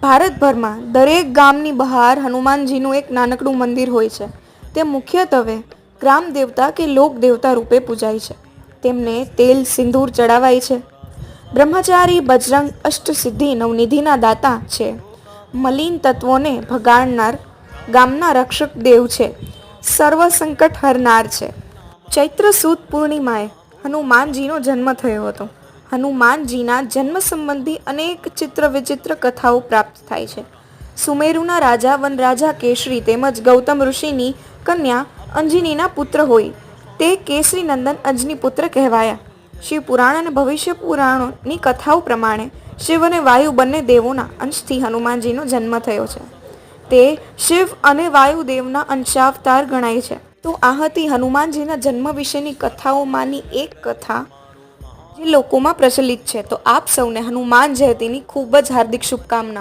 ભારતભરમાં દરેક ગામની બહાર હનુમાનજીનું એક નાનકડું મંદિર હોય છે. તે મુખ્યત્વે ગ્રામ દેવતા કે લોક દેવતા રૂપે પૂજાય છે. તેમને તેલ સિંદૂર ચડાવાય છે. બ્રહ્મચારી બજરંગ અષ્ટસિદ્ધિ નવનિધિના દાતા છે. મલિન તત્વોને ભગાડનાર ગામના રક્ષક દેવ છે. સર્વ સંકટ હરનાર છે. ચૈત્ર સુદ પૂર્ણિમાએ હનુમાનજીનો જન્મ થયો હતો. હનુમાનજીના જન્મ સંબંધી અનેક ચિત્ર વિચિત્ર કથાઓ પ્રાપ્ત થાય છે. સુમેરુના રાજા વનરાજા કેસરી તેમજ ગૌતમ ઋષિની કન્યા અંજનીના પુત્ર હોય તે કેસરી નંદન અંજનીપુત્ર કહેવાયા. શિવ પુરાણ અને ભવિષ્ય પુરાણોની કથાઓ પ્રમાણે શિવ અને વાયુ બંને દેવોના અંશથી હનુમાનજીનો જન્મ થયો છે. તે શિવ અને વાયુદેવના અંશાવતાર ગણાય છે. તો આ હતી હનુમાનજીના જન્મ વિશેની કથાઓમાંની એક કથા જે લોકોમાં પ્રચલિત છે. તો આપ સૌને હનુમાન જયંતીની ખૂબ જ હાર્દિક શુભકામનાઓ.